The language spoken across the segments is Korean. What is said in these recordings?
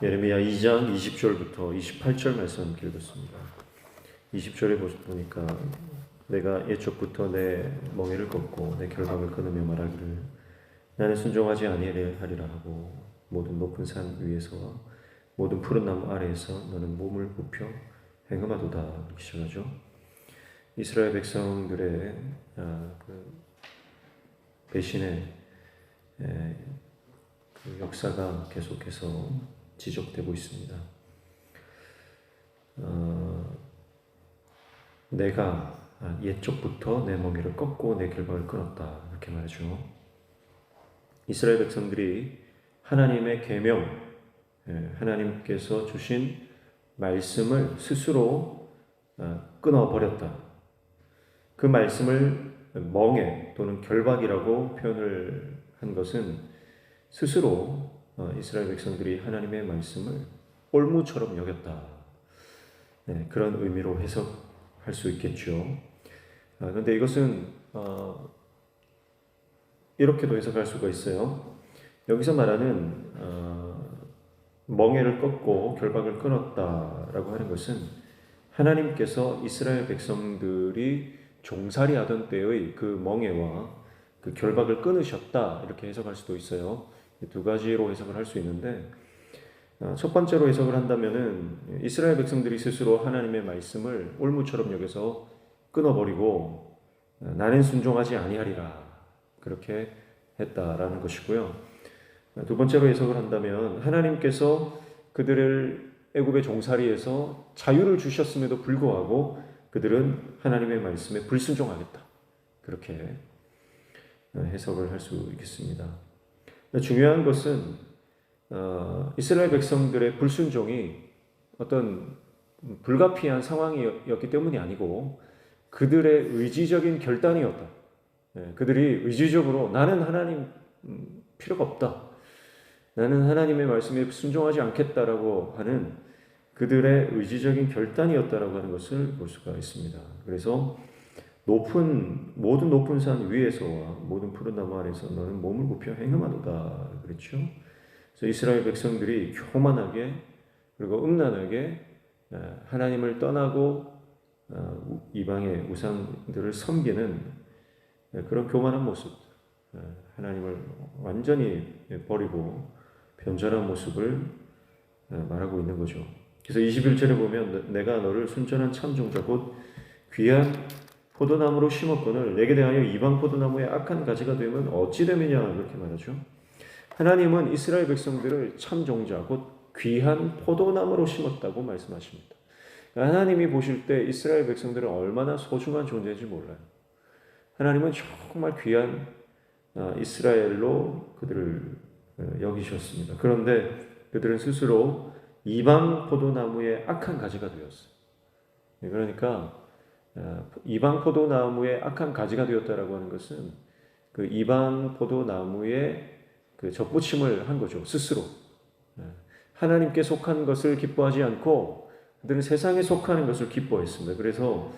예레미야 2장 20절부터 28절 말씀 함께 읽었습니다. 20절에 보니까 내가 옛적부터 내 멍에를 꺾고 내 결박을 끊으며 말하기를 나는 순종하지 아니하리라 하고 모든 높은 산 위에서와 모든 푸른 나무 아래에서 너는 몸을 굽혀 행음하도다. 이렇게 시작하죠. 이스라엘 백성들의 배신의 그 역사가 계속해서 지적되고 있습니다. 내가 옛적부터 내 멍에를 꺾고 내 결박을 끊었다. 이렇게 말하죠. 이스라엘 백성들이 하나님의 계명, 하나님께서 주신 말씀을 스스로 끊어버렸다. 그 말씀을 멍에 또는 결박이라고 표현을 한 것은 스스로 이스라엘 백성들이 하나님의 말씀을 올무처럼 여겼다. 그런 의미로 해석할 수 있겠죠. 그런데 이것은 이렇게도 해석할 수가 있어요. 여기서 말하는 멍에를 꺾고 결박을 끊었다라고 하는 것은 하나님께서 이스라엘 백성들이 종살이 하던 때의 그 멍에와 그 결박을 끊으셨다, 이렇게 해석할 수도 있어요. 두 가지로 해석을 할 수 있는데, 첫 번째로 해석을 한다면은 이스라엘 백성들이 스스로 하나님의 말씀을 올무처럼 여겨서 끊어버리고 나는 순종하지 아니하리라, 그렇게 했다라는 것이고요. 두 번째로 해석을 한다면 하나님께서 그들을 애굽의 종살이에서 자유를 주셨음에도 불구하고 그들은 하나님의 말씀에 불순종하겠다, 그렇게 해석을 할 수 있겠습니다. 중요한 것은 이스라엘 백성들의 불순종이 어떤 불가피한 상황이었기 때문이 아니고 그들의 의지적인 결단이었다. 그들이 의지적으로 나는 하나님 필요가 없다, 나는 하나님의 말씀에 순종하지 않겠다라고 하는 그들의 의지적인 결단이었다라고 하는 것을 볼 수가 있습니다. 그래서 모든 높은 산 위에서와 모든 푸른 나무 아래에서 너는 몸을 굽혀 행음하도다, 그렇죠. 그래서 이스라엘 백성들이 교만하게 그리고 음란하게 하나님을 떠나고 이방의 우상들을 섬기는 그런 교만한 모습, 하나님을 완전히 버리고 변절한 모습을 말하고 있는 거죠. 그래서 21절에 보면 내가 너를 순전한 참종자 곧 귀한 포도나무로 심었거늘 내게 대하여 이방 포도나무의 악한 가지가 되면 어찌 됨이냐, 그렇게 말하죠. 하나님은 이스라엘 백성들을 참종자 곧 귀한 포도나무로 심었다고 말씀하십니다. 하나님이 보실 때 이스라엘 백성들은 얼마나 소중한 존재인지 몰라요. 하나님은 정말 귀한 이스라엘로 그들을 여기셨습니다. 그런데 그들은 스스로 이방 포도나무의 악한 가지가 되었어요. 그러니까 이방 포도나무의 악한 가지가 되었다라고 하는 것은 그 이방 포도나무의 그 접붙임을 한 거죠. 스스로 하나님께 속한 것을 기뻐하지 않고 그들은 세상에 속하는 것을 기뻐했습니다. 그래서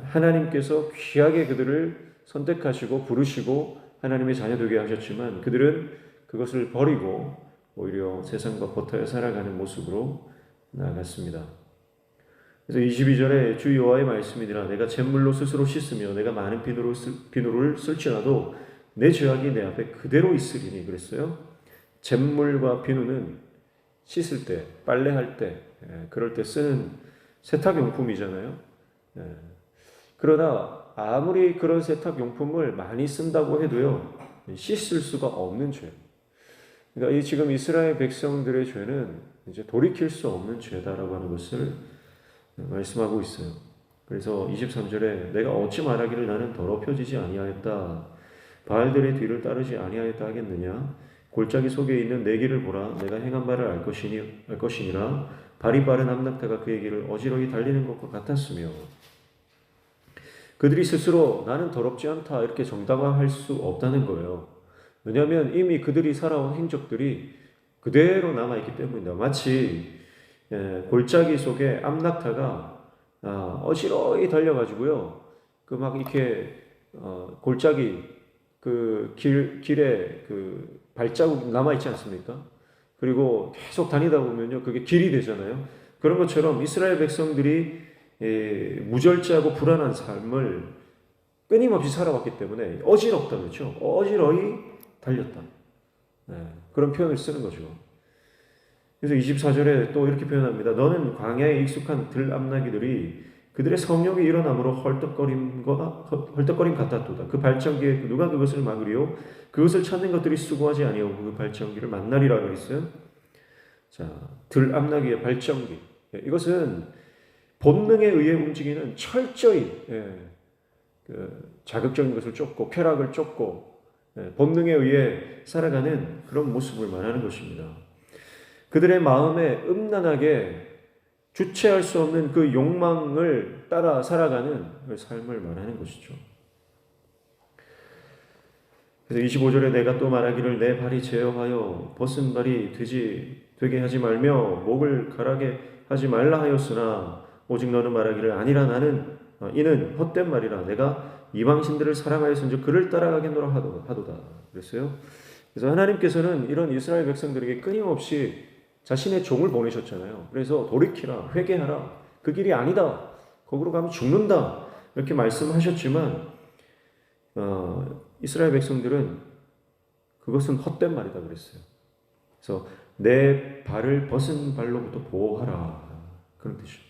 하나님께서 귀하게 그들을 선택하시고 부르시고 하나님의 자녀 되게 하셨지만 그들은 그것을 버리고 오히려 세상과 버텨 살아가는 모습으로 나아갔습니다. 그래서 22절에 주 여호와의 말씀이니라 내가 잿물로 스스로 씻으며 내가 많은 비누를 쓸지라도 내 죄악이 내 앞에 그대로 있으리니, 그랬어요. 잿물과 비누는 씻을 때, 빨래할 때, 그럴 때 쓰는 세탁용품이잖아요. 그러나 아무리 그런 세탁용품을 많이 쓴다고 해도요, 씻을 수가 없는 죄. 그러니까 지금 이스라엘 백성들의 죄는 이제 돌이킬 수 없는 죄다라고 하는 것을 말씀하고 있어요. 그래서 23절에 내가 어찌 말하기를 나는 더럽혀지지 아니하였다, 바알들의 뒤를 따르지 아니하였다 하겠느냐. 골짜기 속에 있는 내 길을 보라. 내가 행한 바를 알 것이니라. 발이 빠른 암낙타가 그의 길을 어지러이 달리는 것과 같았으며. 그들이 스스로 나는 더럽지 않다 이렇게 정당화할 수 없다는 거예요. 왜냐하면 이미 그들이 살아온 행적들이 그대로 남아있기 때문입니다. 마치 골짜기 속에 암낙타가 어지러이 달려가지고요, 그 막 이렇게 골짜기 그 길에 그 발자국 남아있지 않습니까? 그리고 계속 다니다 보면요, 그게 길이 되잖아요. 그런 것처럼 이스라엘 백성들이 무절제하고 불안한 삶을 끊임없이 살아왔기 때문에 어지럽다, 그렇죠? 어지러이 달렸다. 네, 그런 표현을 쓰는 거죠. 그래서 24절에 또 이렇게 표현합니다. 너는 광야에 익숙한 들암나기들이 그들의 성욕이 일어남으로 헐떡거림 같았도다. 그 발전기에 누가 그것을 막으리요? 그것을 찾는 것들이 수고하지 아니하고 그 발전기를 만나리라 그랬어요. 자, 들암나기의 발전기. 이것은 본능에 의해 움직이는 철저히 자극적인 것을 쫓고 쾌락을 쫓고 본능에 의해 살아가는 그런 모습을 말하는 것입니다. 그들의 마음에 음란하게 주체할 수 없는 그 욕망을 따라 살아가는 그 삶을 말하는 것이죠. 그래서 25절에 내가 또 말하기를 내 발이 제어하여 벗은 발이 되게 하지 말며 목을 가라게 하지 말라 하였으나 오직 너는 말하기를 아니라 나는 이는 헛된 말이라 내가 이방신들을 사랑하였은즉 그를 따라가겠노라 하도다 그랬어요. 그래서 하나님께서는 이런 이스라엘 백성들에게 끊임없이 자신의 종을 보내셨잖아요. 그래서 돌이키라, 회개하라, 그 길이 아니다, 거기로 가면 죽는다 이렇게 말씀하셨지만 이스라엘 백성들은 그것은 헛된 말이다 그랬어요. 그래서 내 발을 벗은 발로부터 보호하라 그런 뜻이죠.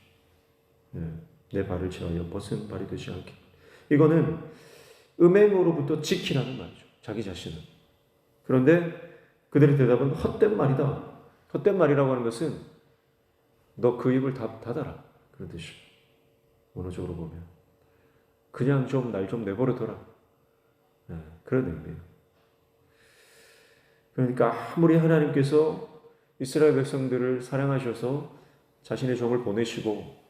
내 발을 제하여 벗은 발이 되지 않게. 이거는 음행으로부터 지키라는 말이죠. 자기 자신을. 그런데 그들의 대답은 헛된 말이다. 헛된 말이라고 하는 것은 너 그 입을 닫아라 그런 뜻이죠. 원어적으로 보면 그냥 좀 날 좀 내버려둬라. 그런 의미예요. 그러니까 아무리 하나님께서 이스라엘 백성들을 사랑하셔서 자신의 종을 보내시고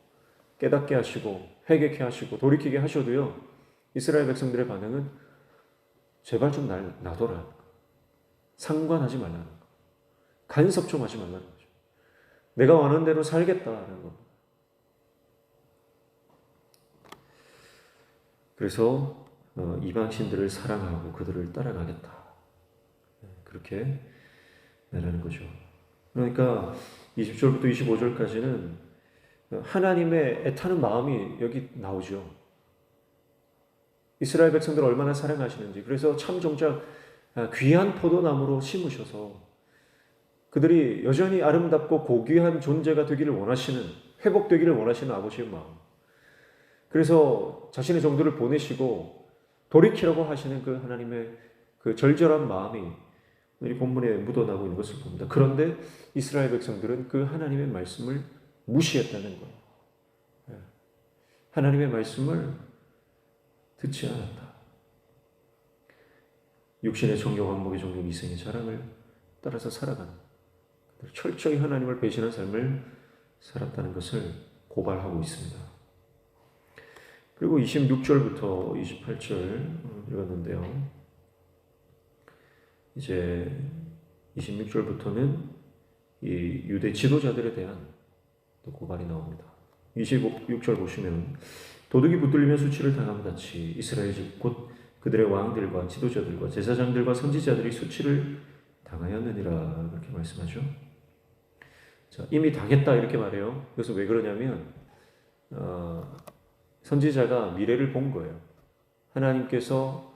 깨닫게 하시고 회개케 하시고 돌이키게 하셔도요, 이스라엘 백성들의 반응은 제발 좀 날 놔둬라, 상관하지 말라는 거, 간섭 좀 하지 말라는 거죠. 내가 원하는 대로 살겠다는 거. 그래서 이방신들을 사랑하고 그들을 따라가겠다, 그렇게 말하는 거죠. 그러니까 20절부터 25절까지는 하나님의 애타는 마음이 여기 나오죠. 이스라엘 백성들을 얼마나 사랑하시는지. 그래서 참 정작 귀한 포도나무로 심으셔서 그들이 여전히 아름답고 고귀한 존재가 되기를 원하시는, 회복되기를 원하시는 아버지의 마음. 그래서 자신의 종들을 보내시고 돌이키라고 하시는 그 하나님의 그 절절한 마음이 이 본문에 묻어나고 있는 것을 봅니다. 그런데 이스라엘 백성들은 그 하나님의 말씀을 무시했다는 거예요. 하나님의 말씀을 듣지 않았다. 육신의 정욕, 안목의 정욕, 이생의 자랑을 따라서 살아가는, 철저히 하나님을 배신한 삶을 살았다는 것을 고발하고 있습니다. 그리고 26절부터 28절 읽었는데요. 이제 26절부터는 이 유대 지도자들에 대한 또 고발이 나옵니다. 26절 보시면 도둑이 붙들리면 수치를 당함 같이 이스라엘 집 곧 그들의 왕들과 지도자들과 제사장들과 선지자들이 수치를 당하였느니라 그렇게 말씀하죠. 자, 이미 당했다 이렇게 말해요. 그래서 왜 그러냐면 선지자가 미래를 본 거예요. 하나님께서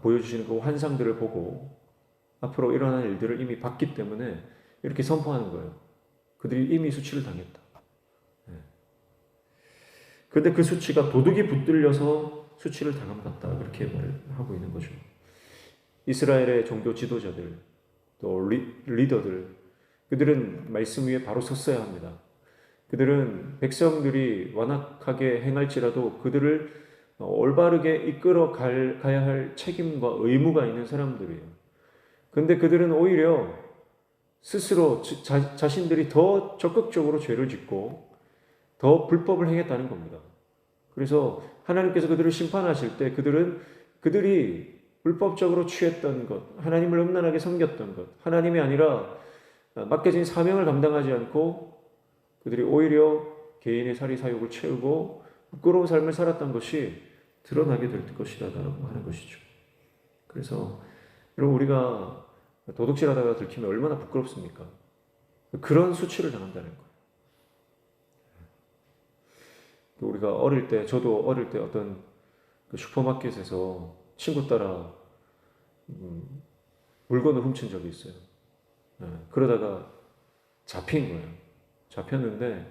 보여주시는 그 환상들을 보고 앞으로 일어날 일들을 이미 봤기 때문에 이렇게 선포하는 거예요. 그들이 이미 수치를 당했다. 그런데 그 수치가 도둑이 붙들려서 수치를 당함 같다 그렇게 말을 하고 있는 거죠. 이스라엘의 종교 지도자들, 또 리더들, 그들은 말씀 위에 바로 섰어야 합니다. 그들은 백성들이 완악하게 행할지라도 그들을 올바르게 이끌어 가야 할 책임과 의무가 있는 사람들이에요. 그런데 그들은 오히려 스스로 자신들이 더 적극적으로 죄를 짓고 더 불법을 행했다는 겁니다. 그래서 하나님께서 그들을 심판하실 때 그들이 불법적으로 취했던 것, 하나님을 음란하게 섬겼던 것, 하나님이 아니라 맡겨진 사명을 감당하지 않고 그들이 오히려 개인의 사리사욕을 채우고 부끄러운 삶을 살았던 것이 드러나게 될 것이라고 하는 것이죠. 그래서 여러분, 우리가 도둑질하다가 들키면 얼마나 부끄럽습니까? 그런 수치를 당한다는 거예요. 우리가 어릴 때, 저도 어릴 때 어떤 그 슈퍼마켓에서 친구 따라 물건을 훔친 적이 있어요. 그러다가 잡힌 거예요. 잡혔는데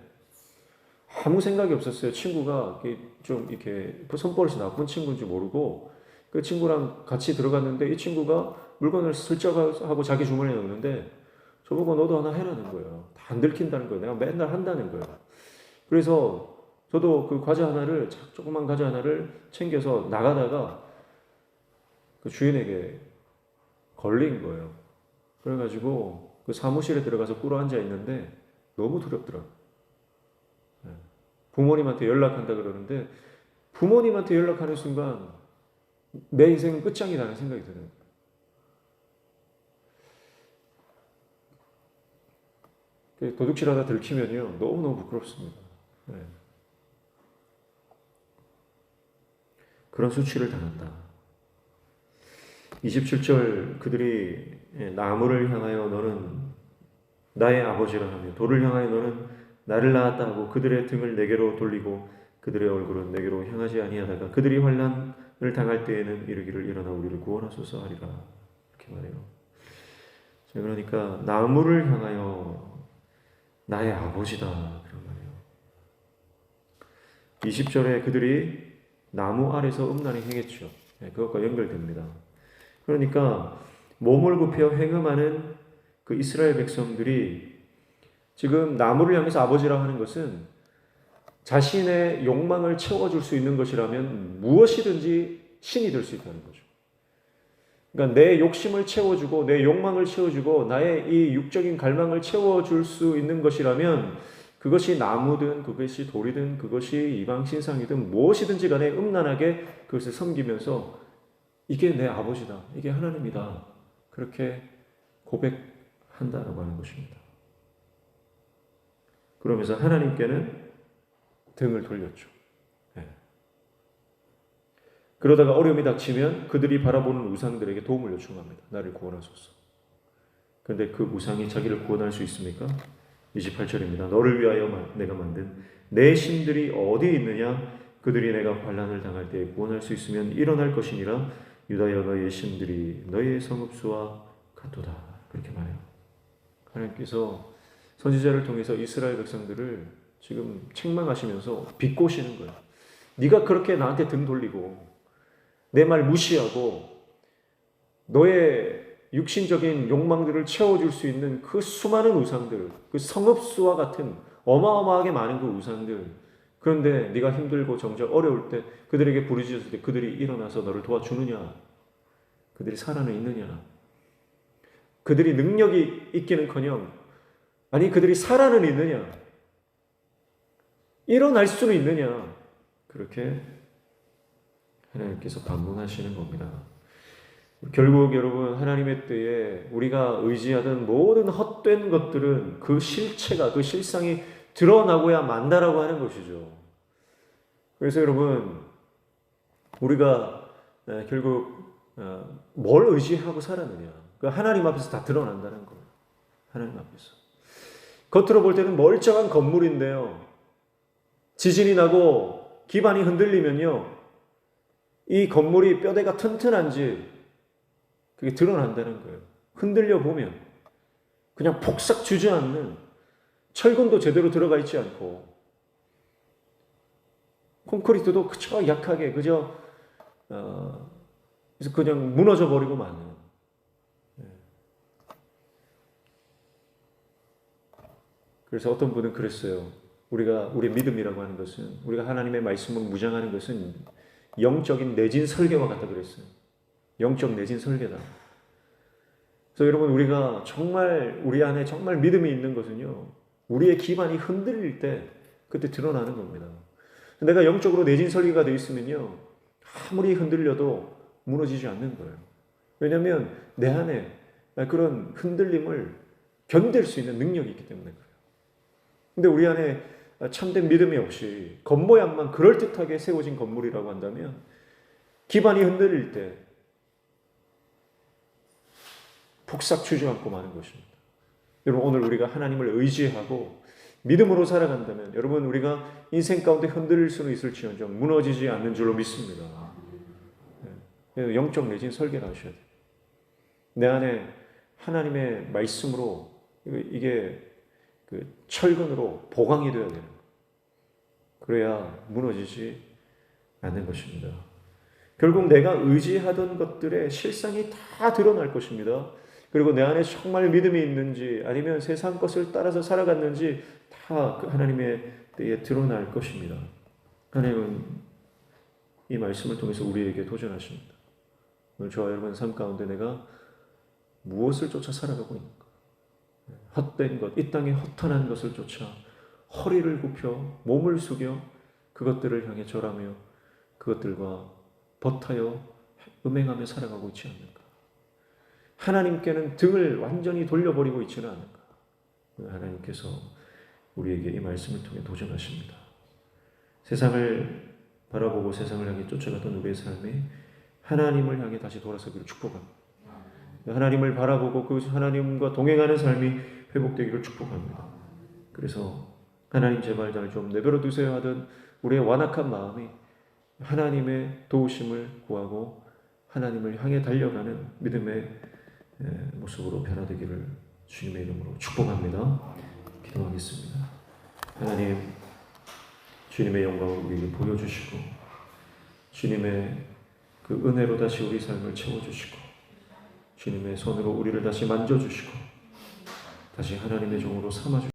아무 생각이 없었어요. 친구가 좀 이렇게 손버릇이 나쁜 친구인지 모르고 그 친구랑 같이 들어갔는데 이 친구가 물건을 슬쩍 하고 자기 주머니에 넣는데 저보고 너도 하나 해라는 거예요. 다 안 들킨다는 거예요. 내가 맨날 한다는 거예요. 그래서 저도 그 과자 하나를, 조그만 과자 하나를 챙겨서 나가다가 그 주인에게 걸린 거예요. 그래가지고 그 사무실에 들어가서 꿇어 앉아 있는데 너무 두렵더라고요. 부모님한테 연락한다 그러는데 부모님한테 연락하는 순간 내 인생은 끝장이라는 생각이 드는 거예요. 도둑질하다 들키면요 너무너무 부끄럽습니다. 그런 수치를 당한다. 27절 그들이 나무를 향하여 너는 나의 아버지라 하며 돌을 향하여 너는 나를 낳았다 하고 그들의 등을 내게로 돌리고 그들의 얼굴은 내게로 향하지 아니하다가 그들이 환난을 당할 때에는 이르기를 일어나 우리를 구원하소서 하리라. 이렇게 말해요. 자, 그러니까 나무를 향하여 나의 아버지다 그런 말이에요. 20절에 그들이 나무 아래서 음란히 행했죠. 그것과 연결됩니다. 그러니까 몸을 굽혀 행음하는 그 이스라엘 백성들이 지금 나무를 향해서 아버지라 하는 것은 자신의 욕망을 채워줄 수 있는 것이라면 무엇이든지 신이 될 수 있다는 거죠. 그러니까 내 욕심을 채워주고 내 욕망을 채워주고 나의 이 육적인 갈망을 채워줄 수 있는 것이라면 그것이 나무든 그것이 돌이든 그것이 이방 신상이든 무엇이든지 간에 음란하게 그것을 섬기면서 이게 내 아버지다. 이게 하나님이다. 그렇게 고백한다라고 하는 것입니다. 그러면서 하나님께는 등을 돌렸죠. 그러다가 어려움이 닥치면 그들이 바라보는 우상들에게 도움을 요청합니다. 나를 구원하소서. 그런데 그 우상이 자기를 구원할 수 있습니까? 28절입니다. 너를 위하여 내가 만든 내 신들이 어디에 있느냐? 그들이 내가 환난을 당할 때에 구원할 수 있으면 일어날 것이니라. 유다여 너희의 신들이 너희의 성읍수와 같도다. 그렇게 말해요. 하나님께서 선지자를 통해서 이스라엘 백성들을 지금 책망하시면서 비꼬시는 거예요. 네가 그렇게 나한테 등 돌리고 내 말 무시하고 너의 육신적인 욕망들을 채워줄 수 있는 그 수많은 우상들, 그 성읍수와 같은 어마어마하게 많은 그 우상들, 그런데 네가 힘들고 정작 어려울 때 그들에게 부르짖었을 때 그들이 일어나서 너를 도와주느냐? 그들이 살아는 있느냐? 그들이 능력이 있기는커녕 아니 그들이 살아는 있느냐? 일어날 수는 있느냐? 그렇게 하나님께서 반문하시는 겁니다. 결국 여러분 하나님의 때에 우리가 의지하던 모든 헛된 것들은 그 실체가 그 실상이 드러나고야 만다라고 하는 것이죠. 그래서 여러분 우리가 결국 뭘 의지하고 살았느냐 그 하나님 앞에서 다 드러난다는 거예요. 하나님 앞에서 겉으로 볼 때는 멀쩡한 건물인데요 지진이 나고 기반이 흔들리면요 이 건물이 뼈대가 튼튼한지 그게 드러난다는 거예요. 흔들려 보면 그냥 폭삭 주저앉는 철근도 제대로 들어가 있지 않고 콘크리트도 그저 약하게 그래서 그냥 무너져 버리고 마는. 그래서 어떤 분은 그랬어요. 우리 믿음이라고 하는 것은 우리가 하나님의 말씀을 무장하는 것은 영적인 내진 설계와 같다 그랬어요. 영적 내진 설계다. 그래서 여러분 우리가 정말 우리 안에 정말 믿음이 있는 것은요. 우리의 기반이 흔들릴 때 그때 드러나는 겁니다. 내가 영적으로 내진 설계가 되어 있으면요. 아무리 흔들려도 무너지지 않는 거예요. 왜냐하면 내 안에 그런 흔들림을 견딜 수 있는 능력이 있기 때문에 그래요. 근데 우리 안에 참된 믿음이 없이 겉모양만 그럴듯하게 세워진 건물이라고 한다면 기반이 흔들릴 때 폭삭 주저앉고 마는 것입니다. 여러분, 오늘 우리가 하나님을 의지하고 믿음으로 살아간다면 여러분, 우리가 인생 가운데 흔들릴 수는 있을지언정 무너지지 않는 줄로 믿습니다. 영적 내진 설계를 하셔야 돼요. 내 안에 하나님의 말씀으로 이게 그 철근으로 보강이 되어야 되는 거예요. 그래야 무너지지 않는 것입니다. 결국 내가 의지하던 것들의 실상이 다 드러날 것입니다. 그리고 내 안에 정말 믿음이 있는지 아니면 세상 것을 따라서 살아갔는지 다 그 하나님의 때에 드러날 것입니다. 하나님은 이 말씀을 통해서 우리에게 도전하십니다. 오늘 저와 여러분 삶 가운데 내가 무엇을 쫓아 살아가고 있는가? 헛된 것, 이 땅에 허탄한 것을 쫓아 허리를 굽혀 몸을 숙여 그것들을 향해 절하며 그것들과 버타여 음행하며 살아가고 있지 않는가? 하나님께는 등을 완전히 돌려버리고 있지는 않은가? 하나님께서 우리에게 이 말씀을 통해 도전하십니다. 세상을 바라보고 세상을 향해 쫓아가던 우리의 삶이 하나님을 향해 다시 돌아서기를 축복합니다. 하나님을 바라보고 그 하나님과 동행하는 삶이 회복되기를 축복합니다. 그래서 하나님 제발 날 좀 내버려 두세요 하던 우리의 완악한 마음이 하나님의 도우심을 구하고 하나님을 향해 달려가는 믿음의 모습으로 변화되기를 주님의 이름으로 축복합니다. 기도하겠습니다. 하나님, 주님의 영광을 우리에게 보여주시고 주님의 그 은혜로 다시 우리 삶을 채워주시고 주님의 손으로 우리를 다시 만져주시고 다시 하나님의 종으로 삼아주시고